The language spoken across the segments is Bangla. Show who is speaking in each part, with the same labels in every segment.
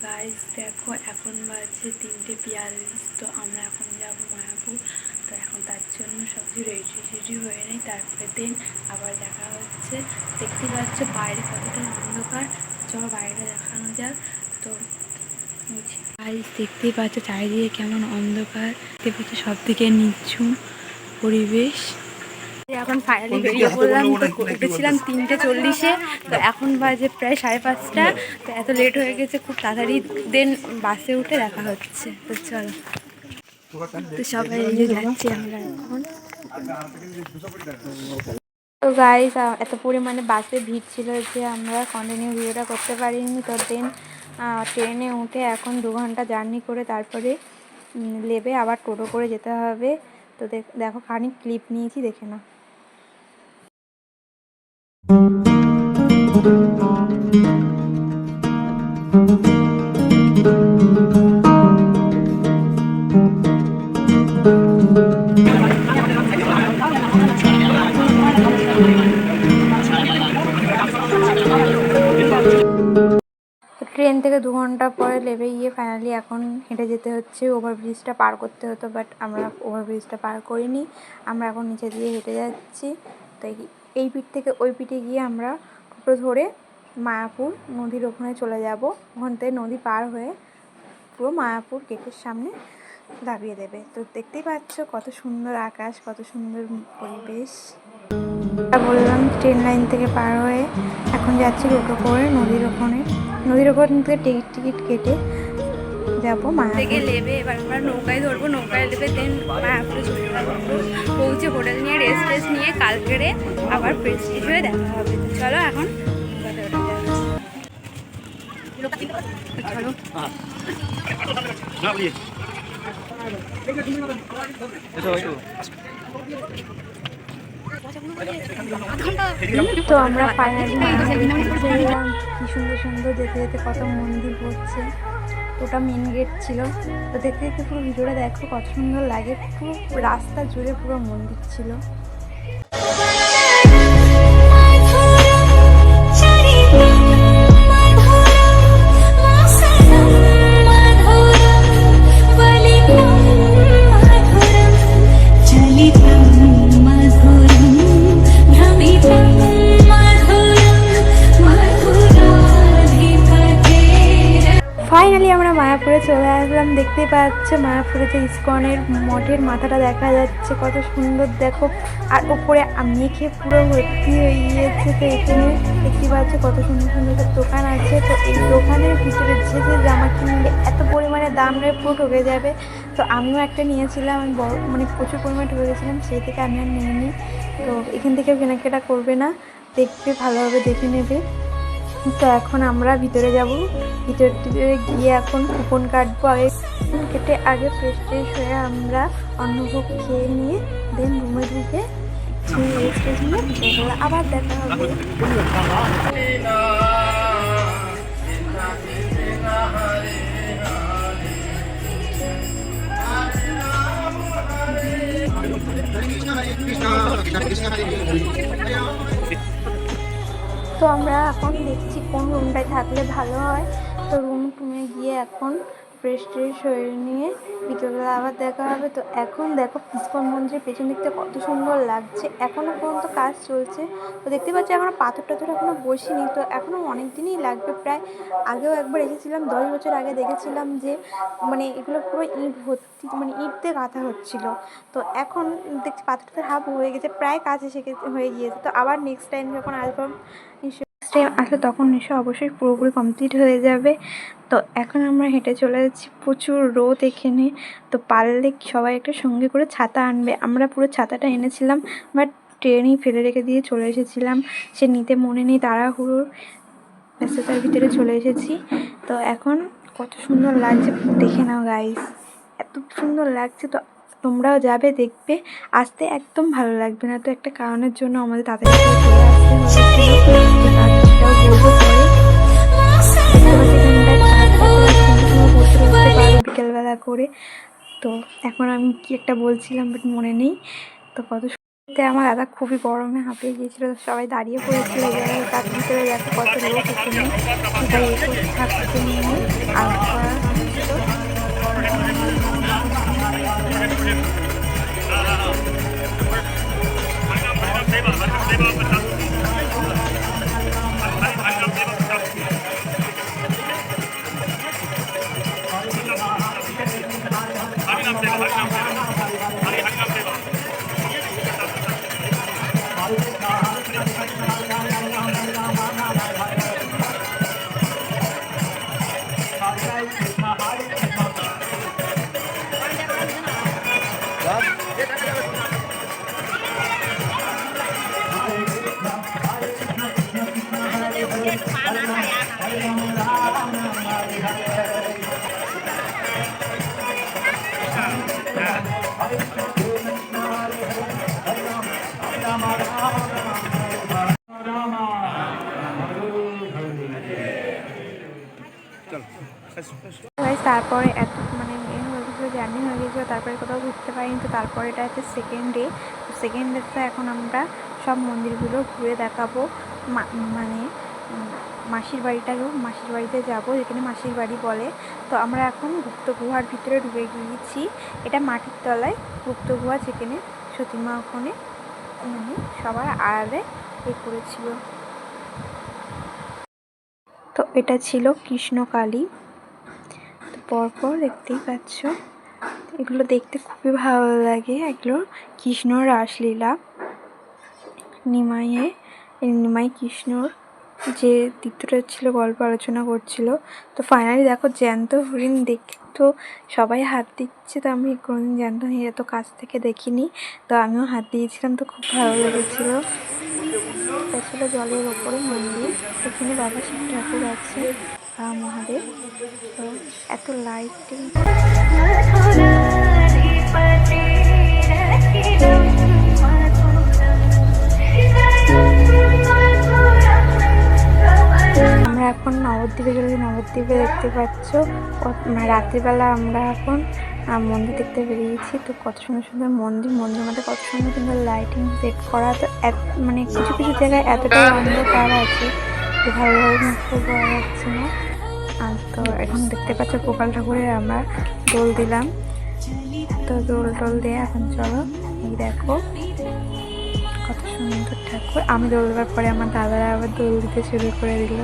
Speaker 1: গাইস দেখো এখন বাজে 3:42। তো আমরা এখন যাব মায়াপুর। তো এখন তার জন্য সব কিছু রেডি হয়ে নেই, তারপরে দিন আবার দেখা হচ্ছে। দেখতে পাচ্ছ বাইরে কতটা অন্ধকার, চলো বাইরে দেখানো যাক। তো গাইস দেখতেই পাচ্ছ চারিদিকে কেমন অন্ধকার, দেখতে পাচ্ছ সব দিকে নিঝুম পরিবেশ। এখন ফাইনালি বেরিয়ে পড়লাম। তো উঠেছিলাম 3:40-এ, তো এখন বাজে প্রায় 5:30। তো এত লেট হয়ে গেছে, খুব তাড়াতাড়ি দেন বাসে উঠে দেখা হচ্ছে। তো চলো, তো সবাই যাচ্ছি আমরা এখন। তো গাইস এত পরিমাণে বাসে ভিড় ছিল যে আমরা কন্টিনিউ ভিডিওটা করতে পারিনি। তো দেন ট্রেনে উঠে এখন 2 ঘন্টা জার্নি করে তারপরে লেবে আবার টোটো করে যেতে হবে। তো দেখো খানিক ক্লিপ নিয়েছি, দেখে নাও। ট্রেন থেকে 2 ঘন্টা পরে লেবে গিয়ে ফাইনালি এখন হেঁটে যেতে হচ্ছে। ওভারব্রিজটা পার করতে হতো, বাট আমরা ওভারব্রিজটা পার করিনি, আমরা এখন নিচে দিয়ে হেঁটে যাচ্ছি। তো এই পিঠ থেকে ওই পিঠে গিয়ে আমরা টোটো ধরে মায়াপুর নদীর ওখানে চলে যাব। ওখান থেকে নদী পার হয়ে পুরো মায়াপুর গেটের সামনে দাঁড়িয়ে দেবে। তো দেখতেই পাচ্ছ কত সুন্দর আকাশ, কত সুন্দর পরিবেশ। বললাম ট্রেন লাইন থেকে পার হয়ে এখন যাচ্ছি টোটো করে নদীর ওখানে থেকে টিকিট কেটে যাবো মায়াপুর থেকে লেবে। এবার আমরা নৌকায় ধরবো, নৌকায় লেবে দেন মায়াপুরে চলে যাবো। পৌঁছে হোটেল নিয়ে রেস্ট নিয়ে কালকেরে আবার প্রেস্টিজ হয়ে দেখা হবে। চলো এখন তো আমরা ফাইনালি কি সুন্দর সুন্দর যেতে যেতে কত মন্দির পড়ছে। ওটা মেন গেট ছিল। তো দেখতে দেখতে পুরো ভিডিওটা দেখো কত সুন্দর লাগে, পুরো রাস্তা জুড়ে পুরো মন্দির ছিল। ফাইনালি আমরা মায়াপুরে চলে আসলাম। দেখতে পাচ্ছ মায়াপুরে যে ইসকনের মঠের মাথাটা দেখা যাচ্ছে, কত সুন্দর দেখো। আর ওপরে মেঘে পুরো ভর্তি হয়ে গিয়েছে। তো এখানে দেখতে পাচ্ছ কত সুন্দর সুন্দর সব দোকান আছে। তো এই দোকানের ভিতরে যে জামা কিনলে এত পরিমাণে দাম নেই, পুরো ঠকে যাবে। তো আমিও একটা নিয়েছিলাম, আমি বড় প্রচুর পরিমাণে ঠকে গেছিলাম, সেই থেকে আমি আর নিইনি। তো এখান থেকেও কেনাকাটা করবে না, দেখবে ভালোভাবে দেখে নেবে। তো এখন আমরা ভিতরে যাব, ভিতরে গিয়ে এখন কুপন কাটবো। কেটে আগে ফ্রেশ হয়ে আমরা অন্নভোগ খেয়ে নিয়ে দেন রুমে ঢুকে রেস্ট নিয়ে বিকেলবেলা আবার দেখা হবে। তো আমরা এখন দেখছি কোন রুমটায় থাকলে ভালো হয়। তো রুমে গিয়ে এখন ফ্রেশ হয়ে নিয়ে বিকেলবেলা আবার দেখা হবে। তো এখন দেখো ইসকন মন্দিরের পেছন দিকটা কত সুন্দর লাগছে, এখনও পর্যন্ত কাজ চলছে। তো দেখতে পাচ্ছি এখনও পাথর এখনও বসিনি, তো এখনও অনেক দিনই লাগবে। প্রায় আগেও একবার এসেছিলাম, 10 বছর আগে দেখেছিলাম যে এগুলো পুরো ইট ভর্তি, ইট দিয়ে গাঁথা হচ্ছিলো। তো এখন দেখছি পাথর হাফ হয়ে গেছে, প্রায় কাজ হয়ে গিয়েছে। তো আবার নেক্সট টাইম যখন আসবো আসলে তখন নিশ্চয় অবশ্যই পুরোপুরি কমপ্লিট হয়ে যাবে। তো এখন আমরা হেঁটে চলে যাচ্ছি, প্রচুর রোদ এখানে। তো পারলে সবাই একটা সঙ্গে করে ছাতা আনবে। আমরা পুরো ছাতাটা এনেছিলাম, বাট ট্রেনেই ফেলে রেখে দিয়ে চলে এসেছিলাম, সে নিতে মনে নেই, তাড়াহুড়োর ব্যস্ততার ভিতরে চলে এসেছি। তো এখন কত সুন্দর লাগছে দেখে নাও গাইস, এত সুন্দর লাগছে। তো তোমরাও যাবে, দেখবে, আসতে একদম ভালো লাগবে না। তো একটা কারণের জন্য আমাদের তাড়াতাড়ি চলে আসতে হয়েছিল, সেটাও বলবো পরে। বিকেলবেলা করে। তো এখন আমি কি একটা বলছিলাম বাট মনে নেই। তো কত আমার দাদা খুবই গরমে হাঁপিয়ে গিয়েছিল, সবাই দাঁড়িয়ে পড়েছিল। তার ভিতরে দেখো কত লোক এখানে থাকতে নিয়ে আর তারপরে এত মানে হয়ে গেছিলো, জার্নি হয়ে গেছিলো, তারপরে কোথাও ঘুরতে পারিনি। তো তারপরে এটা হচ্ছে সেকেন্ড ডে। তো সেকেন্ড ডেতে এখন আমরা সব মন্দিরগুলো ঘুরে দেখাবো। মানে মাসির বাড়িতে যাব, যেখানে মাসির বাড়ি বলে। তো আমরা এখন গুপ্ত গুহার ভিতরে ঢুকে গিয়েছি। এটা মাটির তলায় গুপ্ত গুহা, যেখানে সতীমা ওখানে মানে সবার আড়ালে করেছিল। তো এটা ছিল কৃষ্ণকালী। তো পরপর দেখতেই পাচ্ছ, এগুলো দেখতে খুবই ভালো লাগে। এগুলো কৃষ্ণ রাসলীলা, নিমাই কৃষ্ণর যে দ্বিতীয়টা ছিল গল্প আলোচনা করছিল। তো ফাইনালি দেখো জ্যান্ত হরিণ তো সবাই হাত দিচ্ছে। তো আমি কোনোদিন জ্যান্ত হরিণ এত কাছ থেকে দেখিনি, তো আমিও হাত দিয়েছিলাম। তো খুব ভালো লেগেছিল। এটা ছিল জলের ওপরে মন্দির, এখানে বাবা শিব ঠাকুর আছে, মহাদেব। তো এত লাইটিং, আমরা এখন নবদ্বীপে চলেছি। নবদ্বীপে দেখতে পাচ্ছ রাত্রিবেলা আমরা এখন মন্দির দেখতে বেরিয়েছি। তো কত সুন্দর সুন্দর মন্দিরের মধ্যে কত সুন্দর সুন্দর লাইটিং সেট করা। তো মানে কিছু কিছু জায়গায় এতটাই অন্ধকার আছে যে ভালোভাবে মুখতে পাওয়া যাচ্ছে না। আর তো এখন দেখতে পাচ্ছ গোপাল ঠাকুরের আমরা দোল দিলাম। তো দোল দিয়ে এখন চলো এই দেখো কত সুন্দর ঠাকুর। আমি দোল দেওয়ার পরে আমার দাদারা আবার দোল দিতে শুরু করে দিল।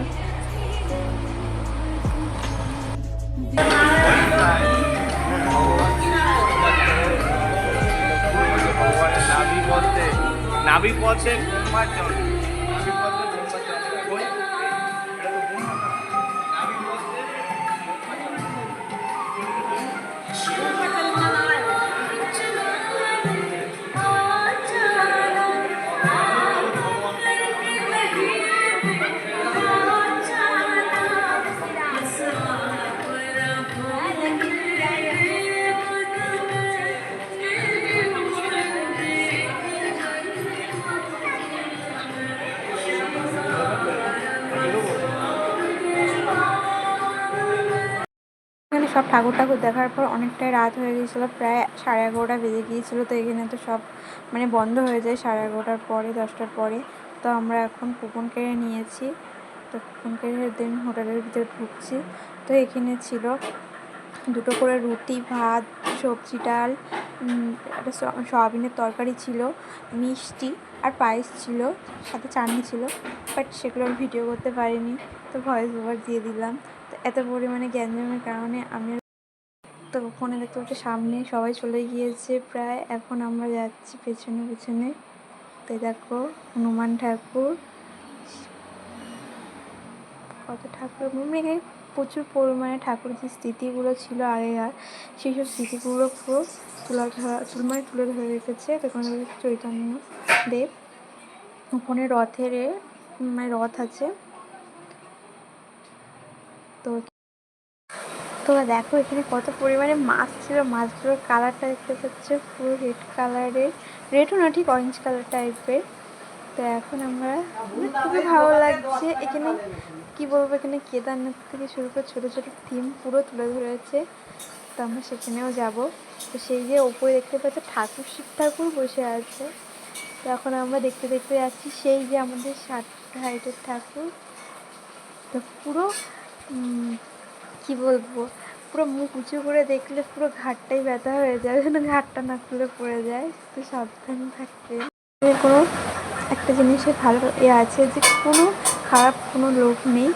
Speaker 2: নাভি পথে
Speaker 1: সব ঠাকুর দেখার পর অনেকটাই রাত হয়ে গিয়েছিলো, প্রায় 11:30 বেজে গিয়েছিলো। তো এখানে তো সব মানে বন্ধ হয়ে যায় 11:30 পরে, 10টার পরে। তো আমরা এখন কুপন কেড়ে নিয়েছি। তো কুপন কেড়ে দেন হোটেলের ভিতরে ঢুকছি। তো এখানে ছিল 2টো করে রুটি, ভাত, সবজি, ডাল, একটা সয়াবিনের তরকারি ছিল, মিষ্টি আর পায়েস ছিল, সাথে চাটনি ছিল। বাট সেগুলো আমি ভিডিও করতে পারিনি, তো ভয়েস ওভার দিয়ে দিলাম। তো এত পরিমাণে গ্যাঞ্জামের কারণে আমি তো ফোনে দেখতে পাচ্ছি সামনে সবাই চলে গিয়েছে প্রায়। এখন আমরা যাচ্ছি পেছনে পেছনে। তো দেখো হনুমান ঠাকুর, কত ঠাকুর, মানে প্রচুর পরিমাণে ঠাকুর যে স্মৃতিগুলো ছিল আগেকার, সেই সব স্মৃতিগুলো পুরো তুলে ধরে রেখেছে। তখন চৈতন্য দেব ওখানে রথ আছে। তো দেখো এখানে কত পরিমাণে মাছ ছিল। মাছগুলোর কালারটা দেখতে পাচ্ছ পুরো রেড কালারের, রেডও না ঠিক অরেঞ্জ কালার টাইপের। তো এখন আমরা খুবই ভালো লাগছে। এখানে কি বলবো, এখানে কেদারনাথ থেকে শুরু করে ছোটো ছোটো থিম পুরো তুলে ধরেছে। তো আমরা সেখানেও যাব। তো সেই যে ওপরে দেখতে পাচ্ছি শিব ঠাকুর বসে আছে। তো এখন আমরা দেখতে দেখতে যাচ্ছি সেই যে আমাদের 7 হাইটের ঠাকুর। তো পুরো কি বলবো, পুরো মুখ উঁচু করে দেখলে পুরো ঘাটটাই ব্যথা হয়ে যায়, যেন ঘাটটা না খুলে পড়ে যায়। তো সাবধানে থাকতে কোনো একটা জিনিসের ভালো আছে যে কোনো খারাপ কোনো লোক নেই।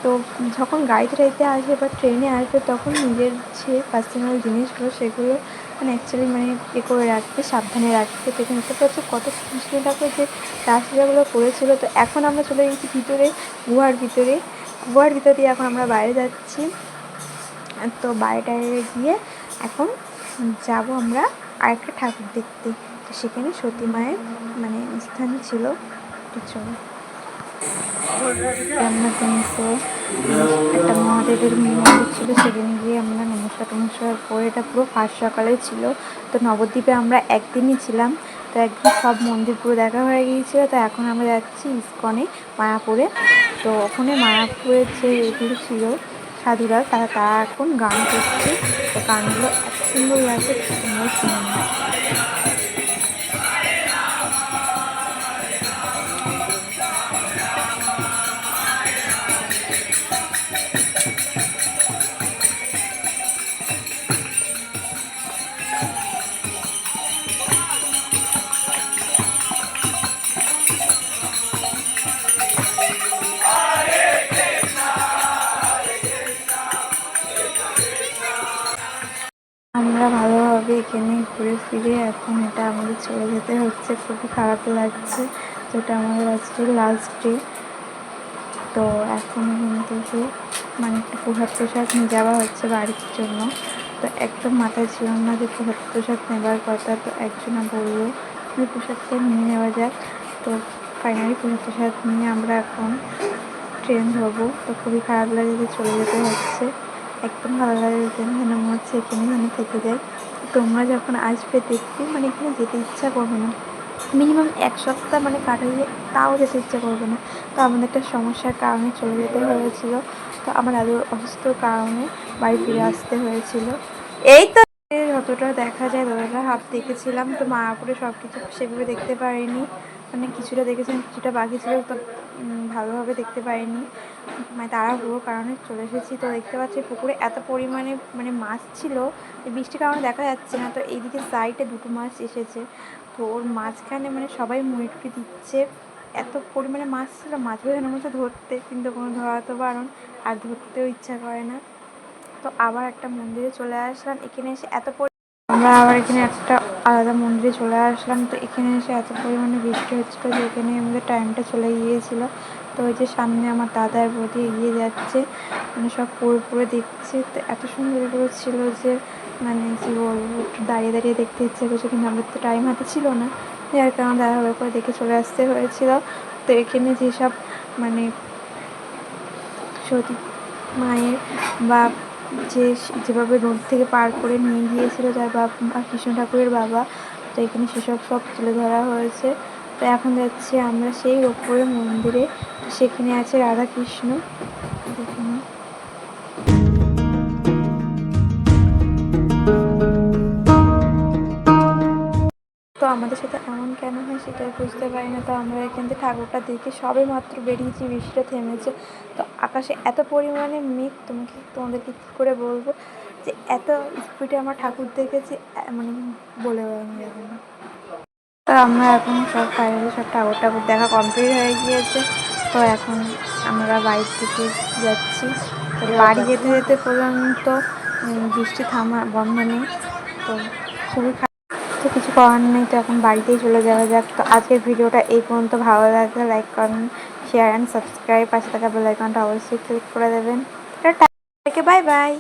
Speaker 1: তো যখন গাড়িতে আসবে বা ট্রেনে আসবে তখন নিজের যে পার্সোনাল জিনিসগুলো সেগুলো মানে অ্যাকচুয়ালি মানে করে রাখবে, সাবধানে রাখবে। তো এখানে দেখতে পাচ্ছি কত কৃষ্ণ ঠাকুর যে রাসলীলাগুলো করেছিল। তো এখন আমরা চলে গেছি গুহার ভিতর দিয়ে এখন আমরা বাইরে যাচ্ছি। তো বাইরে গিয়ে এখন যাব আমরা আরেকটা ঠাকুর দেখতে। তো সেখানে সতী মায়ের মানে স্থান ছিল। তো চলো আমরা কিন্তু একটা মহাদেবের মন্দির ছিল, সেখানে গিয়ে আমরা নমস্কার করে, এটা পুরো ফার্স্ট সকালে ছিল। তো নবদ্বীপে আমরা একদিনই ছিলাম, তো একদিন সব মন্দির পুরো দেখা হয়ে গিয়েছিলো। তো এখন আমরা যাচ্ছি ইস্কনে মায়াপুরে। তো ওখানে মায়াপুরের যে এগুলো ছিল সাধুরা, তারা এখন গান করছে। তো গানগুলো এত সুন্দর লাগছে, তোমরা শুনে না। আমরা ভালোভাবে এখানে ঘুরে ফিরে এখন এটা আমাদের চলে যেতে হচ্ছে, খুবই খারাপ লাগছে। তো এটা আমাদের আজকে লাস্ট ডে। তো এখন এখান থেকে মানে একটু প্রসাদ নিয়ে যাওয়া হচ্ছে বাড়ির জন্য। তো একদম মাথায় ছিল না যে প্রসাদ নেবার কথা, তো একজনা বললো যে প্রসাদটা নিয়ে নেওয়া যাক। তো ফাইনালি প্রসাদ নিয়ে আমরা এখন ট্রেন ধরবো। তো খুবই খারাপ লাগে যে চলে যেতে হচ্ছে, একদম ভালো লাগে যেন মনে হচ্ছে এখানে থেকে যায়। তোমরা যখন আসবে দেখবে মানে এখানে যেতে ইচ্ছা করবে না, মিনিমাম 1 সপ্তাহ মানে কাটালে তাও যেতে ইচ্ছা করবে না। তো আমাদের একটা সমস্যার কারণে চলে যেতে হয়েছিল। তো আমার দাদুর অসুস্থর কারণে বাড়ি ফিরে আসতে হয়েছিল। এই তো যতটা দেখা যায় ততটা হাফ দেখেছিলাম। তো মায়াপুরে সব কিছু সেভাবে দেখতে পারিনি, মানে কিছুটা দেখেছিলাম, কিছুটা বাকি ছিল। তো ভালোভাবে দেখতে পারিনি, মানে তাড়াহুড়োর কারণে চলে এসেছি। তো দেখতে পাচ্ছি পুকুরে এত পরিমাণে মানে মাছ ছিল, বৃষ্টির কারণে দেখা যাচ্ছে না। তো এইদিকে সাইডে 2টো মাছ এসেছে, তো ওর মাঝখানে মানে সবাই মুড়ি দিচ্ছে। এত পরিমাণে মাছ ছিল, মাছগুলো যেন মতো ধরতে, কিন্তু কোনো ধরা তো বারণ, আর ধরতেও ইচ্ছা করে না। তো আবার একটা মন্দিরে চলে আসলাম। এখানে এসে আমরা আবার এখানে একটা আলাদা মন্দিরে চলে আসলাম। তো এখানে এসে এত পরিমাণে বৃষ্টি হচ্ছিলো যে এখানে আমাদের টাইমটা চলে গিয়েছিলো। তো ওই যে সামনে আমার দাদার বৌদি এগিয়ে যাচ্ছে, মানে সব পুরো দেখছে। তো এত সুন্দর এগুলো ছিল যে মানে কী বলবো, একটু দাঁড়িয়ে দেখতে ইচ্ছে করছে, কিন্তু আমাদের তো টাইম হাতে ছিল না, যার কারণে দাদাভাবে করে দেখে চলে আসতে হয়েছিল। তো এখানে যেসব মানে সতী মায়ের বা যেভাবে নদী থেকে পার করে নিয়ে গিয়েছিল যার বাবা কৃষ্ণ ঠাকুরের বাবা, তো এখানে সেসব সব তুলে ধরা হয়েছে। তো এখন যাচ্ছি আমরা সেই ওপরে মন্দিরে, সেখানে আছে রাধা কৃষ্ণ। দেখুন তো আমাদের সাথে এমন কেন হয় সেটাই বুঝতে পারি না। তো আমরা এখান থেকে ঠাকুরটা দেখে সবে মাত্র বেরিয়েছি, বৃষ্টিটা থেমেছে। তো আকাশে এত পরিমাণে মেঘ, তোমাদেরকে কী করে বলবো যে এত স্পিডে আমরা ঠাকুর দেখেছি, মানে বলে আমি যাবো না। তো আমরা এখন সব ফাইনালি সব ঠাকুর দেখা কমপ্লিট হয়ে গিয়েছে। তো এখন আমরা বাড়ির থেকে যাচ্ছি। তো বাড়ি যেতে পর্যন্ত বৃষ্টি বন্ধ নেই। তো খুবই তো কিছু করার নেই, তো এখন বাড়িতেই চলে যাওয়া যাক। তো আজকের ভিডিওটা এই পর্যন্ত। ভালো লাগলে লাইক করুন, শেয়ার অ্যান্ড সাবস্ক্রাইব, পাশে থাকা বেল আইকনটা অবশ্যই ক্লিক করে দেবেন। Tata, bye bye.